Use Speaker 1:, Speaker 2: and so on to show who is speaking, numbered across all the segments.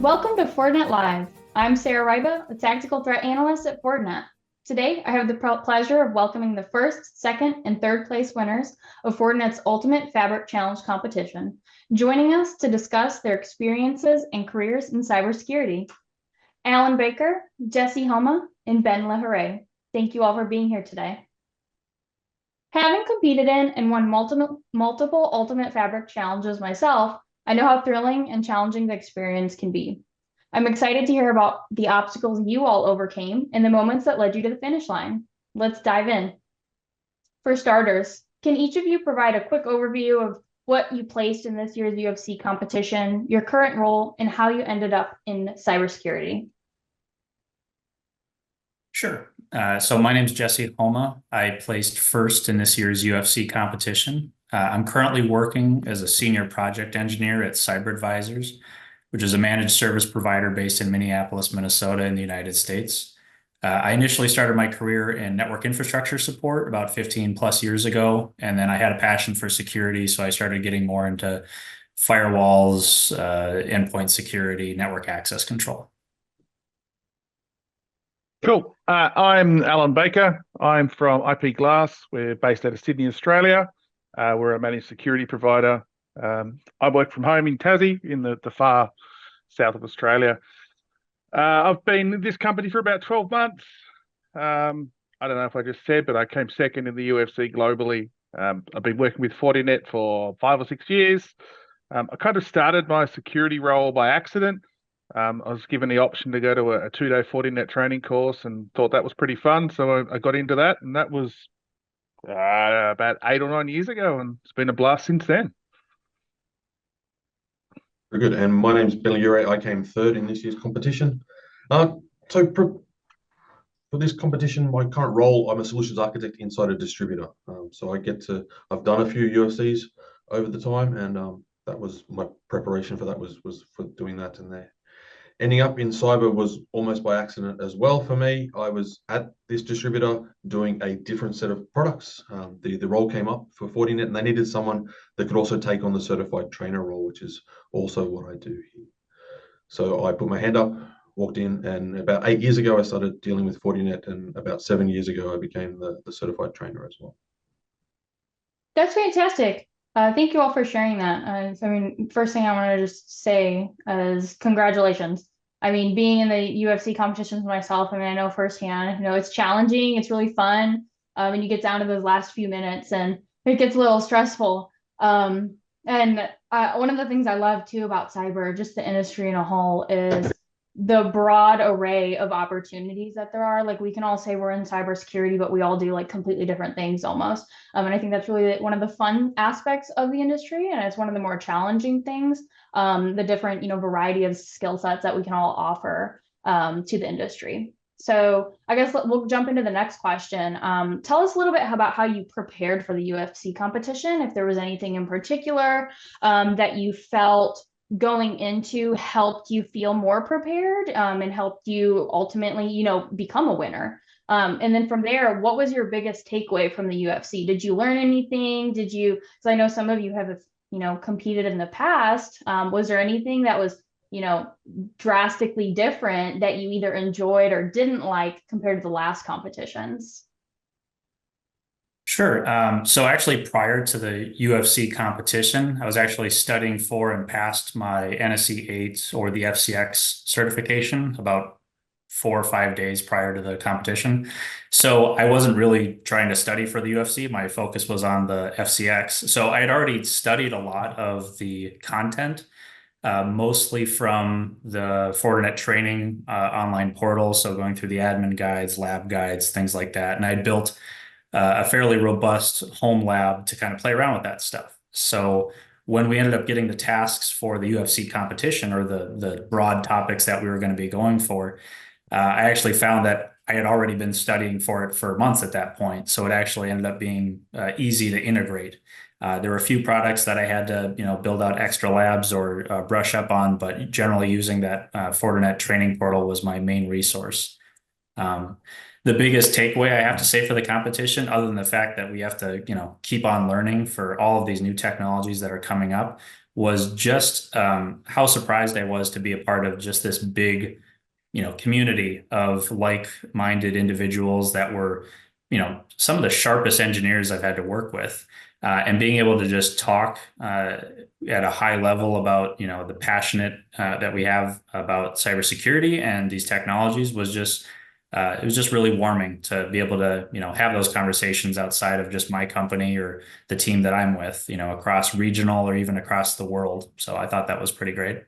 Speaker 1: Welcome to Fortinet Live. I'm Sarah Ryba, a tactical threat analyst at Fortinet. Today, I have the pleasure of welcoming the first, second, and third place winners of Fortinet's Ultimate Fabric Challenge competition, joining us to discuss their experiences and careers in cybersecurity. Alan Baker, Jesse Homa, and Ben LaHaray. Thank you all for being here today. Having competed in and won multiple Ultimate Fabric challenges myself, I know how thrilling and challenging the experience can be. I'm excited to hear about the obstacles you all overcame and the moments that led you to the finish line. Let's dive in. For starters, can each of you provide a quick overview of what you placed in this year's UFC competition, your current role, and how you ended up in cybersecurity?
Speaker 2: Sure. So my name is Jesse Homa. I placed first in this year's UFC competition. I'm currently working as a senior project engineer at Cyber Advisors, which is a managed service provider based in Minneapolis, Minnesota in the United States. I initially started my career in network infrastructure support about 15 plus years ago, and then I had a passion for security, so I started getting more into firewalls, endpoint security, network access control.
Speaker 3: Cool. I'm Alan Baker. I'm from IP Glass. We're based out of Sydney, Australia. We're a managed security provider. I work from home in Tassie, in the far south of Australia. I've been in this company for about 12 months. I don't know if I just said, but I came second in the UFC globally. I've been working with Fortinet for 5 or 6 years. I kind of started my security role by accident. I was given the option to go to a 2-day Fortinet training course and thought that was pretty fun. So I got into that, and that was about 8 or 9 years ago, and it's been a blast since then.
Speaker 4: Very good. And my name's Ben LaHaray. I came third in this year's competition. So for this competition, my current role, I'm a solutions architect inside a distributor. So I've done a few UFCs over the time, and that was my preparation for that was for doing that in there. Ending up in cyber was almost by accident as well for me. I was at this distributor doing a different set of products. The role came up for Fortinet, and they needed someone that could also take on the certified trainer role, which is also what I do here. So I put my hand up, walked in, and about 8 years ago, I started dealing with Fortinet, and about 7 years ago, I became the certified trainer as well.
Speaker 1: That's fantastic. Thank you all for sharing that. I mean, first thing I want to just say is congratulations. I mean, being in the UFC competitions myself, I mean, I know firsthand, it's challenging, it's really fun. And you get down to those last few minutes and it gets a little stressful. And one of the things I love too about cyber, just the industry in a whole, is the broad array of opportunities that there are. Like, we can all say we're in cybersecurity, but we all do like completely different things almost. And I think that's really one of the fun aspects of the industry, and it's one of the more challenging things. The different, variety of skill sets that we can all offer to the industry. So I guess we'll jump into the next question. Tell us a little bit about how you prepared for the UFC competition. If there was anything in particular that you felt going into helped you feel more prepared and helped you ultimately, become a winner. And then from there, what was your biggest takeaway from the UFC? Did you learn anything? Because I know some of you have, competed in the past. Was there anything that was, drastically different that you either enjoyed or didn't like compared to the last competitions?
Speaker 2: Sure. So actually, prior to the UFC competition, I was actually studying for and passed my NSE 8 or the FCX certification about 4 or 5 days prior to the competition. So I wasn't really trying to study for the UFC. My focus was on the FCX. So I had already studied a lot of the content, mostly from the Fortinet Training online portal. So going through the admin guides, lab guides, things like that. And I built a fairly robust home lab to kind of play around with that stuff. So when we ended up getting the tasks for the UFC competition, or the broad topics that we were going to be going for, I actually found that I had already been studying for it for months at that point. So it actually ended up being easy to integrate. There were a few products that I had to, build out extra labs or brush up on, but generally using that Fortinet training portal was my main resource. The biggest takeaway I have to say for the competition, other than the fact that we have to, keep on learning for all of these new technologies that are coming up, was just how surprised I was to be a part of just this big, community of like-minded individuals that were, some of the sharpest engineers I've had to work with. And being able to just talk at a high level about, the passionate that we have about cybersecurity and these technologies was just, it was just really warming to be able to, have those conversations outside of just my company or the team that I'm with, across regional or even across the world. So I thought that was pretty great.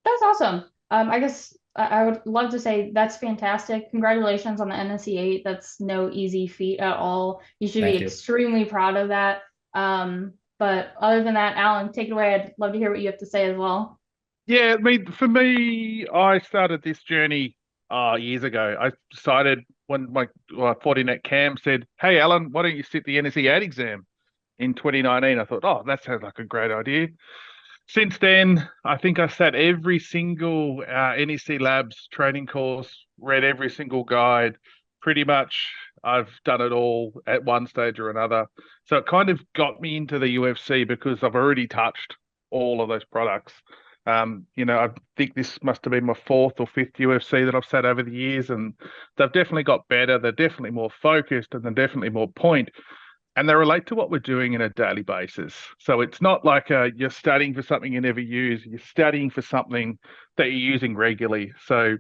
Speaker 1: That's awesome. I guess I would love to say that's fantastic. Congratulations on the NSE 8. That's no easy feat at all. You should
Speaker 2: Thank
Speaker 1: be
Speaker 2: you.
Speaker 1: extremely proud of that. But other than that, Alan, take it away. I'd love to hear what you have to say as well.
Speaker 3: Yeah, I mean, for me, I started this journey years ago. I decided when my Fortinet Cam said, "Hey, Alan, why don't you sit the NSE 8 exam in 2019?" I thought, "Oh, that sounds like a great idea." Since then, I think I sat every single NEC Labs training course, read every single guide. Pretty much, I've done it all at one stage or another. So it kind of got me into the UFC because I've already touched all of those products. I think this must have been my fourth or fifth UFC that I've sat over the years, and they've definitely got better. They're definitely more focused, and they're definitely more point. And they relate to what we're doing on a daily basis. So it's not like you're studying for something you never use. You're studying for something that you're using regularly. So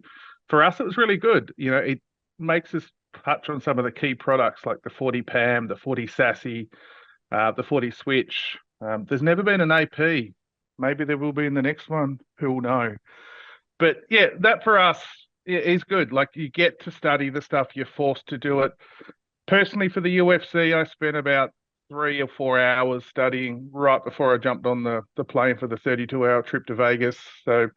Speaker 3: for us, it was really good. It makes us touch on some of the key products like the FortiPAM, the FortiSASE, the FortiSwitch. There's never been an AP. Maybe there will be in the next one. Who will know? But yeah, that for us is good. Like you get to study the stuff. You're forced to do it. Personally, for the UFC, I spent about 3 or 4 hours studying right before I jumped on the plane for the 32-hour trip to Vegas. So,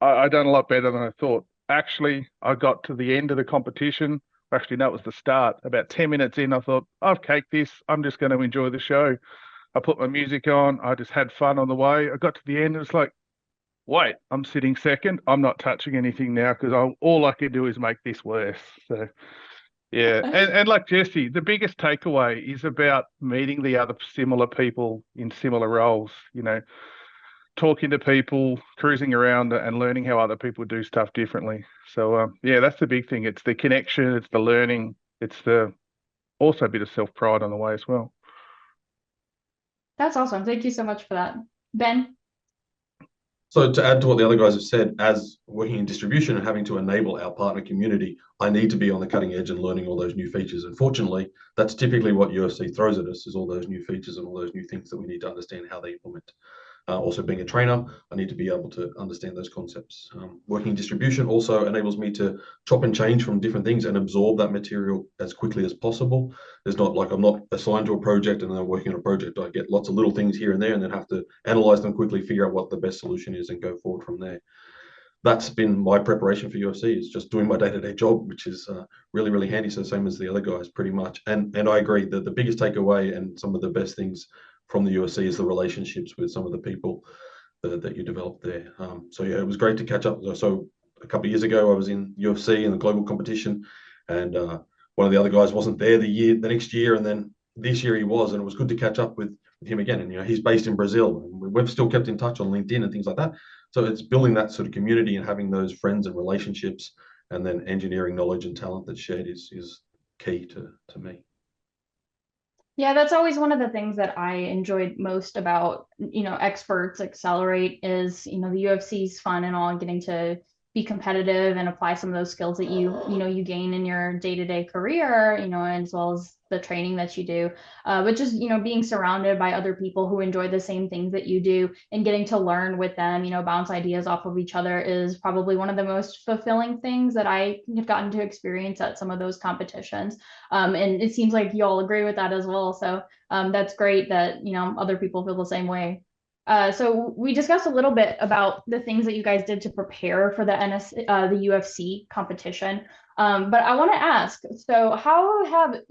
Speaker 3: I done a lot better than I thought. Actually, I got to the end of the competition. Actually, that was the start. About 10 minutes in, I thought, I've caked this. I'm just going to enjoy the show. I put my music on. I just had fun on the way. I got to the end. And it's like, wait, I'm sitting second. I'm not touching anything now because all I can do is make this worse. So, yeah, and like Jesse, the biggest takeaway is about meeting the other similar people in similar roles, talking to people, cruising around and learning how other people do stuff differently. So, yeah, that's the big thing. It's the connection, it's the learning, it's the also a bit of self-pride on the way as well.
Speaker 1: That's awesome. Thank you so much for that. Ben?
Speaker 4: So to add to what the other guys have said, as working in distribution and having to enable our partner community, I need to be on the cutting edge and learning all those new features. And fortunately, that's typically what UFC throws at us, is all those new features and all those new things that we need to understand how they implement. Also being a trainer, I need to be able to understand those concepts. Working in distribution also enables me to chop and change from different things and absorb that material as quickly as possible. There's not like I'm not assigned to a project and then I'm working on a project. I get lots of little things here and there and then have to analyze them quickly, figure out what the best solution is and go forward from there. That's been my preparation for UFC, is just doing my day-to-day job, which is really, really handy. So same as the other guys, pretty much. And I agree that the biggest takeaway and some of the best things from the UFC is the relationships with some of the people that you develop there. So yeah, it was great to catch up. So a couple of years ago, I was in UFC in the global competition, and one of the other guys wasn't there the next year, and then this year he was, and it was good to catch up with him again. And he's based in Brazil, and we've still kept in touch on LinkedIn and things like that. So it's building that sort of community and having those friends and relationships, and then engineering knowledge and talent that's shared is key to me.
Speaker 1: Yeah, that's always one of the things that I enjoyed most about, Experts Accelerate is, the UFC is fun and all, and getting to be competitive and apply some of those skills that you gain in your day-to-day career, as well as the training that you do. But just, being surrounded by other people who enjoy the same things that you do and getting to learn with them, bounce ideas off of each other is probably one of the most fulfilling things that I have gotten to experience at some of those competitions. And it seems like you all agree with that as well. So that's great that, other people feel the same way. So we discussed a little bit about the things that you guys did to prepare for the the UFC competition. But I want to ask, so how have,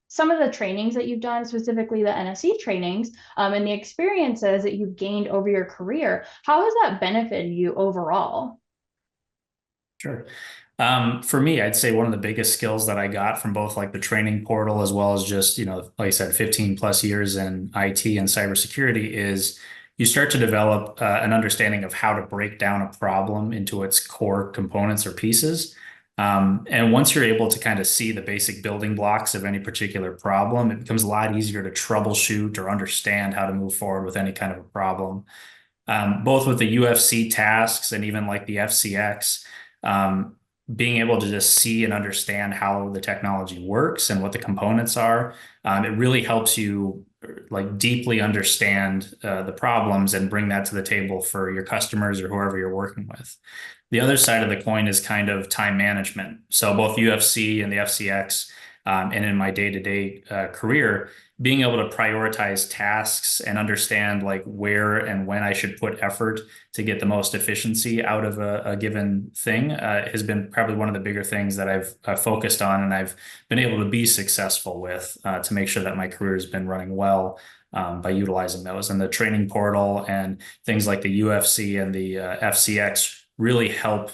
Speaker 1: some of the trainings that you've done, specifically the NSE trainings, and the experiences that you've gained over your career, how has that benefited you overall?
Speaker 2: Sure. For me, I'd say one of the biggest skills that I got from both like the training portal as well as just, like I said, 15 plus years in IT and cybersecurity is you start to develop an understanding of how to break down a problem into its core components or pieces. And once you're able to kind of see the basic building blocks of any particular problem, it becomes a lot easier to troubleshoot or understand how to move forward with any kind of a problem. Both with the UFC tasks and even like the FCX, being able to just see and understand how the technology works and what the components are, it really helps you like deeply understand the problems and bring that to the table for your customers or whoever you're working with. The other side of the coin is kind of time management. So both UFC and the FCX, and in my day-to-day career, being able to prioritize tasks and understand like where and when I should put effort to get the most efficiency out of a given thing has been probably one of the bigger things that I've focused on, and I've been able to be successful with to make sure that my career has been running well by utilizing those. And the training portal and things like the UFC and the FCX really help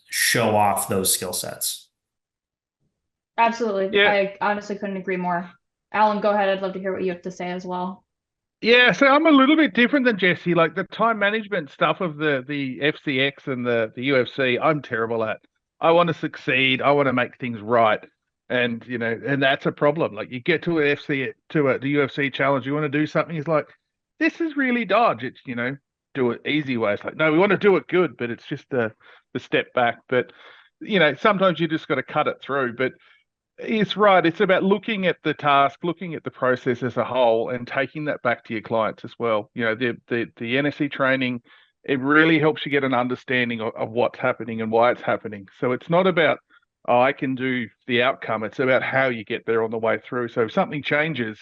Speaker 2: show off those skill sets.
Speaker 1: Absolutely.
Speaker 3: Yeah.
Speaker 1: I honestly couldn't agree more. Alan, go ahead. I'd love to hear what you have to say as well.
Speaker 3: Yeah, so I'm a little bit different than Jesse. Like the time management stuff of the FCX and the UFC, I'm terrible at. I want to succeed. I want to make things right. And and that's a problem. Like you get to an FC the UFC challenge, you want to do something, it's like, this is really dodge. It's, do it easy way. It's like, no, we want to do it good, but it's just the step back. But sometimes you just got to cut it through. But it's right. It's about looking at the task, looking at the process as a whole, and taking that back to your clients as well. The NSE training, it really helps you get an understanding of what's happening and why it's happening. So it's not about, oh, I can do the outcome. It's about how you get there on the way through. So if something changes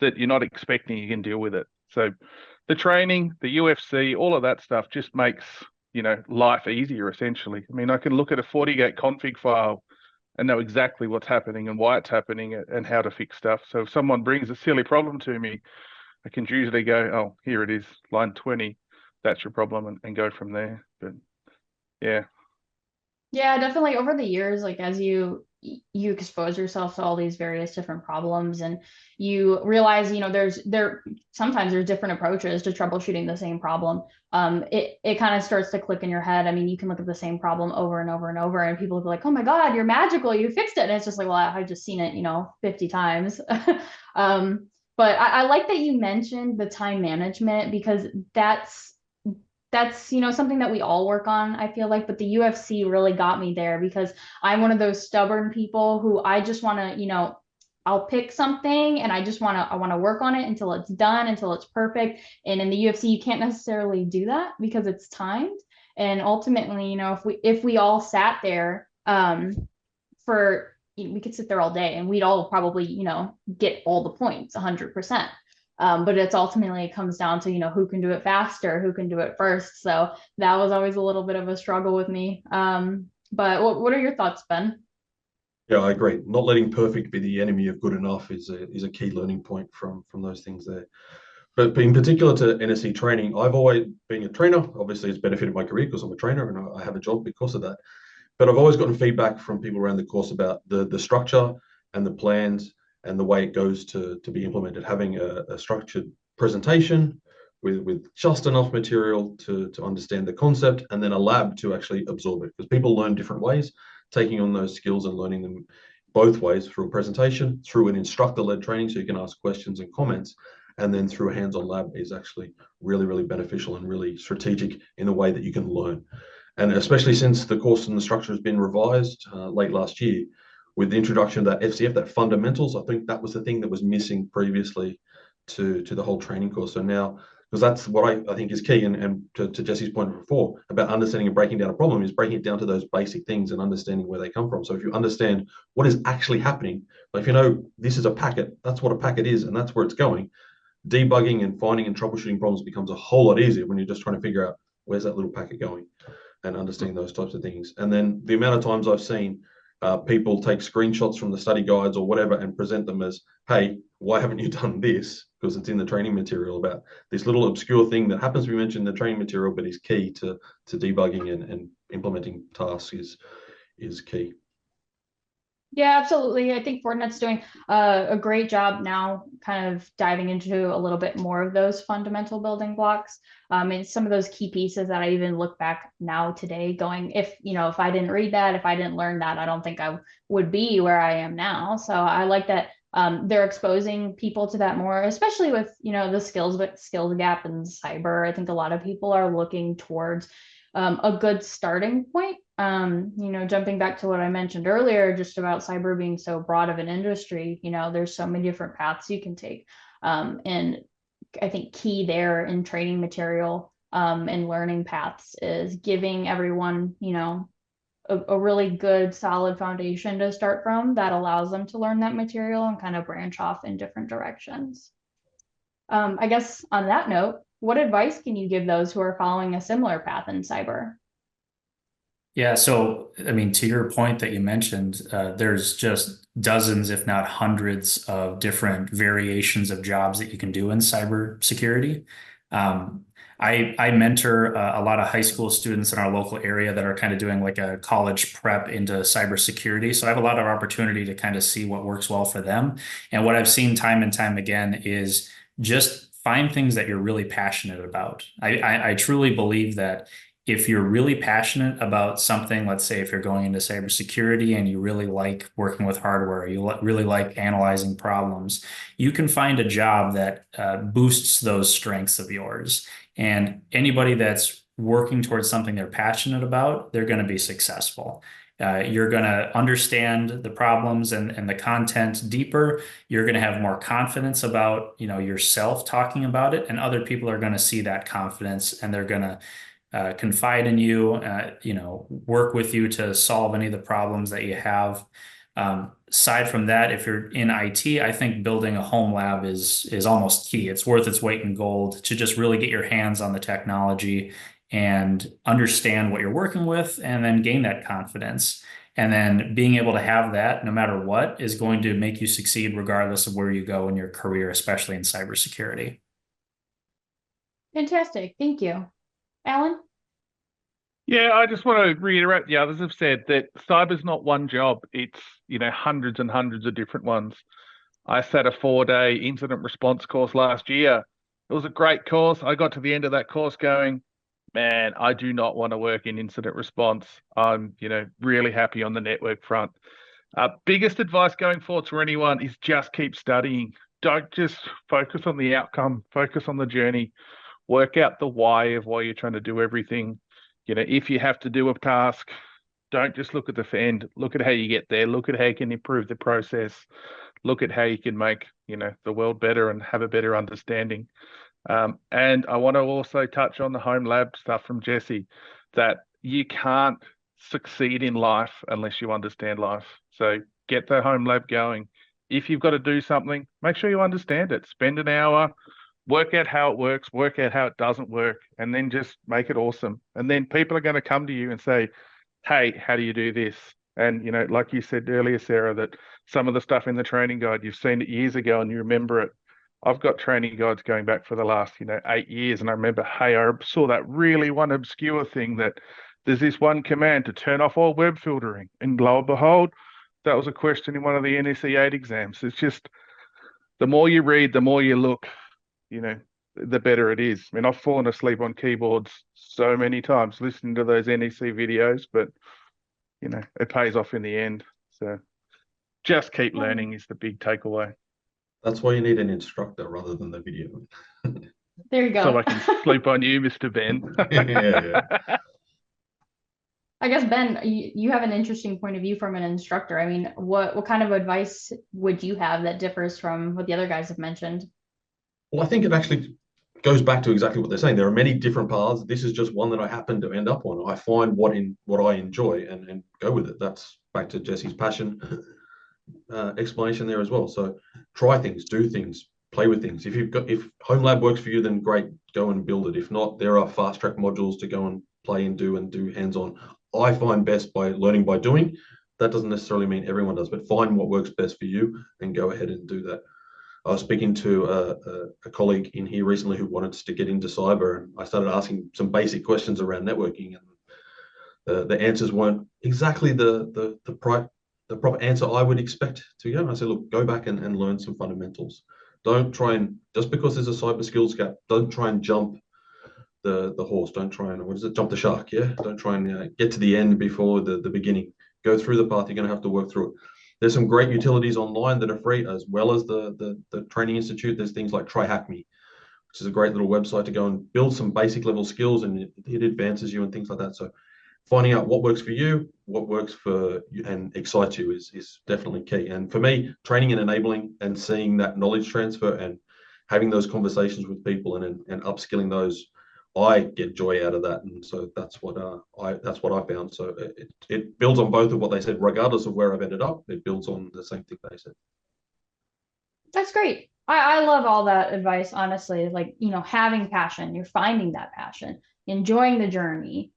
Speaker 3: that you're not expecting, you can deal with it. So the training, the UFC, all of that stuff just makes life easier essentially. I mean, I can look at a FortiGate config file and know exactly what's happening and why it's happening and how to fix stuff. So if someone brings a silly problem to me, I can usually go, oh, here it is, line 20, that's your problem, and go from there. But yeah.
Speaker 1: Yeah, definitely over the years, like as you expose yourself to all these various different problems, and you realize, sometimes there's different approaches to troubleshooting the same problem. It kind of starts to click in your head. I mean, you can look at the same problem over and over and over, and people will be like, "Oh my God, you're magical, you fixed it." And it's just like, well, I've just seen it, 50 times. But I like that you mentioned the time management, because that's something that we all work on, I feel like, but the UFC really got me there, because I'm one of those stubborn people who I just want to, I'll pick something and I want to work on it until it's done, until it's perfect. And in the UFC, you can't necessarily do that because it's timed. And ultimately, if we all sat there we could sit there all day and we'd all probably, get all the points 100%. But it's ultimately, it comes down to, who can do it faster, who can do it first. So that was always a little bit of a struggle with me. But what are your thoughts, Ben?
Speaker 4: Yeah, I agree. Not letting perfect be the enemy of good enough is a key learning point from those things there. But in particular to NSE training, I've always been a trainer. Obviously, it's benefited my career because I'm a trainer and I have a job because of that. But I've always gotten feedback from people around the course about the structure and the plans and the way it goes to be implemented. Having a structured presentation with just enough material to understand the concept, and then a lab to actually absorb it. Because people learn different ways, taking on those skills and learning them both ways, through a presentation, through an instructor-led training, so you can ask questions and comments, and then through a hands-on lab is actually really, really beneficial and really strategic in the way that you can learn. And especially since the course and the structure has been revised late last year, with the introduction of that FCF, that fundamentals, I think that was the thing that was missing previously to the whole training course. So now, because that's what I think is key, and to Jesse's point before about understanding and breaking down a problem, is breaking it down to those basic things and understanding where they come from. So if you understand what is actually happening, like if this is a packet, that's what a packet is, and that's where it's going, debugging and finding and troubleshooting problems becomes a whole lot easier when you're just trying to figure out where's that little packet going and understanding those types of things. And then the amount of times I've seen people take screenshots from the study guides or whatever and present them as, hey, why haven't you done this? Because it's in the training material, about this little obscure thing that happens to be mentioned in the training material, but is key to debugging and implementing tasks is key.
Speaker 1: Yeah, absolutely. I think Fortinet's doing a great job now, kind of diving into a little bit more of those fundamental building blocks. And some of those key pieces that I even look back now today going, if I didn't read that, if I didn't learn that, I don't think I would be where I am now. So I like that they're exposing people to that more, especially with, the skills gap in cyber. I think a lot of people are looking towards a good starting point. Jumping back to what I mentioned earlier, just about cyber being so broad of an industry, there's so many different paths you can take. And I think key there in training material and learning paths is giving everyone, a really good solid foundation to start from that allows them to learn that material and kind of branch off in different directions. I guess on that note, what advice can you give those who are following a similar path in cyber?
Speaker 2: Yeah, so I mean, to your point that you mentioned, there's just dozens, if not hundreds, of different variations of jobs that you can do in cybersecurity. Um, I mentor a lot of high school students in our local area that are kind of doing like a college prep into cybersecurity. So I have a lot of opportunity to kind of see what works well for them. And what I've seen time and time again is just find things that you're really passionate about. I truly believe that if you're really passionate about something, let's say if you're going into cybersecurity and you really like working with hardware, you really like analyzing problems, you can find a job that boosts those strengths of yours. And anybody that's working towards something they're passionate about, they're going to be successful. You're going to understand the problems and the content deeper. You're going to have more confidence about, yourself talking about it, and other people are going to see that confidence and they're going to confide in you, work with you to solve any of the problems that you have. Aside from that, if you're in IT, I think building a home lab is almost key. It's worth its weight in gold to just really get your hands on the technology and understand what you're working with, and then gain that confidence. And then being able to have that, no matter what, is going to make you succeed regardless of where you go in your career, especially in cybersecurity.
Speaker 1: Fantastic. Thank you. Alan?
Speaker 3: Yeah, I just want to reiterate the others have said that cyber's not one job. It's, hundreds and hundreds of different ones. I sat a 4-day incident response course last year. It was a great course. I got to the end of that course going, man, I do not want to work in incident response. I'm, really happy on the network front. Biggest advice going forward to anyone is just keep studying. Don't just focus on the outcome, focus on the journey, work out the why of why you're trying to do everything. If you have to do a task, don't just look at the end. Look at how you get there. Look at how you can improve the process. Look at how you can make, the world better and have a better understanding. And I want to also touch on the home lab stuff from Jesse, that you can't succeed in life unless you understand life. So get the home lab going. If you've got to do something, make sure you understand it. Spend an hour, work out how it works, work out how it doesn't work, and then just make it awesome. And then people are going to come to you and say, hey, how do you do this? And, like you said earlier, Sarah, that some of the stuff in the training guide, you've seen it years ago and you remember it. I've got training guides going back for the last, 8 years. And I remember, hey, I saw that really one obscure thing that there's this one command to turn off all web filtering. And lo and behold, that was a question in one of the NSE 8 exams. It's just the more you read, the more you look, the better it is. I mean, I've fallen asleep on keyboards so many times listening to those NEC videos, but, it pays off in the end. So just keep learning is the big takeaway.
Speaker 4: That's why you need an instructor rather than the video.
Speaker 1: There you go.
Speaker 3: So I can sleep on you, Mr. Ben.
Speaker 4: Yeah.
Speaker 1: I guess, Ben, you have an interesting point of view from an instructor. I mean, what kind of advice would you have that differs from what the other guys have mentioned?
Speaker 4: Well, I think it actually goes back to exactly what they're saying. There are many different paths. This is just one that I happen to end up on. I find what I enjoy and go with it. That's back to Jesse's passion explanation there as well. So try things, do things, play with things. If home lab works for you, then great, go and build it. If not, there are fast track modules to go and play and do hands-on. I find best by learning by doing. That doesn't necessarily mean everyone does, but find what works best for you and go ahead and do that. I was speaking to a colleague in here recently who wanted to get into cyber, and I started asking some basic questions around networking, and the answers weren't exactly the the proper answer I would expect to go. I say, look, go back and learn some fundamentals. Don't try and, just because there's a cyber skills gap, don't try and jump the horse. Don't try and, what is it, jump the shark, yeah? Don't try and get to the end before the beginning. Go through the path. You're going to have to work through it. There's some great utilities online that are free, as well as the Training Institute. There's things like Try Hack Me, which is a great little website to go and build some basic level skills, and it advances you and things like that. So finding out what works for you, what works for you and excites you is definitely key. And for me, training and enabling and seeing that knowledge transfer and having those conversations with people and upskilling those, I get joy out of that. And so that's what I found. So it builds on both of what they said, regardless of where I've ended up. It builds on the same thing they said.
Speaker 1: That's great. I love all that advice, honestly. Like, having passion, you're finding that passion, enjoying the journey,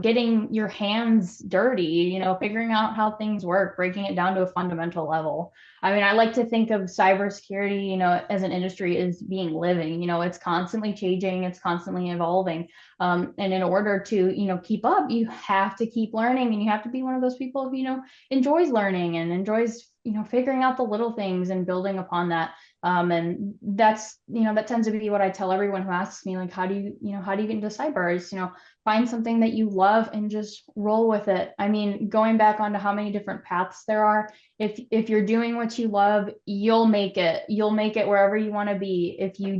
Speaker 1: getting your hands dirty, figuring out how things work, breaking it down to a fundamental level. I mean, I like to think of cybersecurity, as an industry as being living, it's constantly changing, it's constantly evolving. And in order to, keep up, you have to keep learning, and you have to be one of those people who, enjoys learning and enjoys, figuring out the little things and building upon that. And that's, that tends to be what I tell everyone who asks me, like, how do you get into cyber? Is, find something that you love and just roll with it. I mean, going back onto how many different paths there are, if you're doing what you love, you'll make it wherever you want to be. If you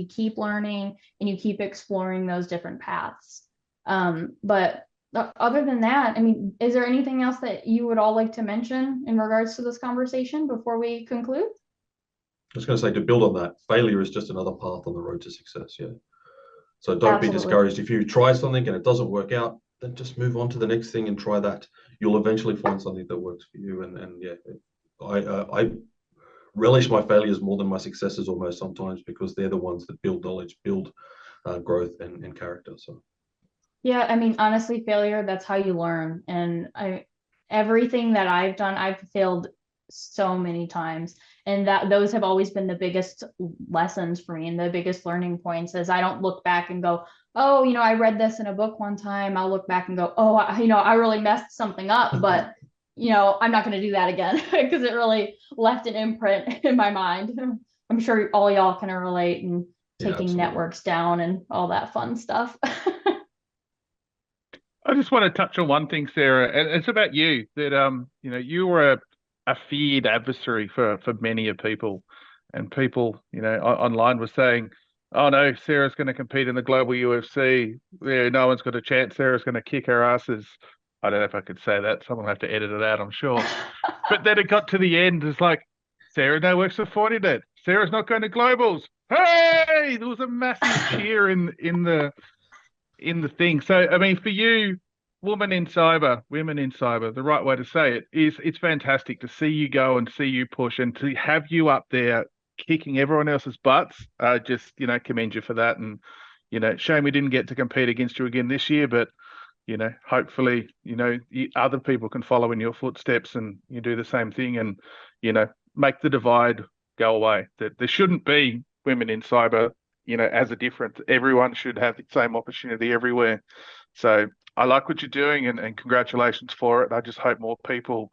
Speaker 1: keep learning and you keep exploring those different paths. But other than that, I mean, is there anything else that you would all like to mention in regards to this conversation before we conclude?
Speaker 4: I was going to say, to build on that, failure is just another path on the road to success. Yeah. So don't be discouraged. If you try something and it doesn't work out, then just move on to the next thing and try that. You'll eventually find something that works for you. And yeah, I relish my failures more than my successes almost sometimes, because they're the ones that build knowledge, build growth and character. So.
Speaker 1: Yeah, I mean, honestly, failure, that's how you learn. And everything that I've done, I've failed so many times, and those have always been the biggest lessons for me and the biggest learning points. Is I don't look back and go, oh, I read this in a book one time. I'll look back and go, oh, I really messed something up, but I'm not going to do that again, because it really left an imprint in my mind. I'm sure all y'all can relate, and taking networks down and all that fun stuff.
Speaker 3: I just want to touch on one thing, Sarah, and it's about you. That you were a feared adversary for many of people, and people online were saying, "Oh no, Sarah's going to compete in the global UFC. Yeah, no one's got a chance. Sarah's going to kick her asses." I don't know if I could say that. Someone will have to edit it out, I'm sure. But then it got to the end. It's like, Sarah now works for Fortinet. Sarah's not going to globals. Hey, there was a massive cheer in the thing. So, I mean, for you, women in cyber, the right way to say it is, it's fantastic to see you go and see you push, and to have you up there kicking everyone else's butts. Just, commend you for that. And, shame we didn't get to compete against you again this year, but, hopefully, other people can follow in your footsteps and you do the same thing and, make the divide go away. That there shouldn't be women in cyber, as a difference. Everyone should have the same opportunity everywhere. So I like what you're doing, and congratulations for it. I just hope more people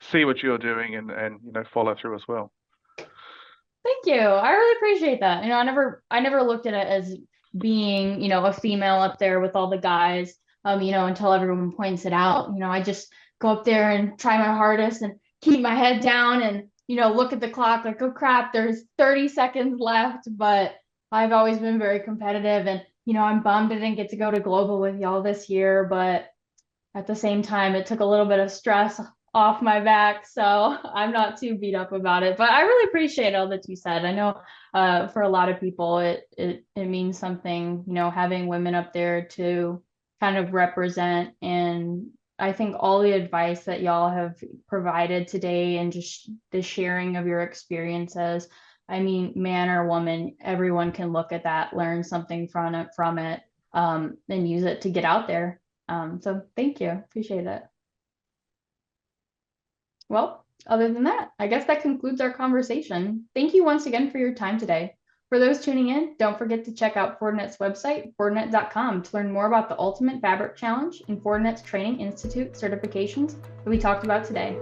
Speaker 3: see what you're doing and follow through as well.
Speaker 1: Thank you. I really appreciate that. I never looked at it as being, a female up there with all the guys, until everyone points it out. I just go up there and try my hardest and keep my head down and, look at the clock like, oh crap, there's 30 seconds left. But I've always been very competitive, and, I'm bummed I didn't get to go to global with y'all this year, but at the same time, it took a little bit of stress off my back, so I'm not too beat up about it. But I really appreciate all that you said. I know for a lot of people, it means something, having women up there to kind of represent. And I think all the advice that y'all have provided today, and just the sharing of your experiences, I mean, man or woman, everyone can look at that, learn something from it, and use it to get out there. So thank you. Appreciate it. Well, other than that, I guess that concludes our conversation. Thank you once again for your time today. For those tuning in, don't forget to check out Fortinet's website, Fortinet.com, to learn more about the Ultimate Fabric Challenge and Fortinet's Training Institute certifications that we talked about today.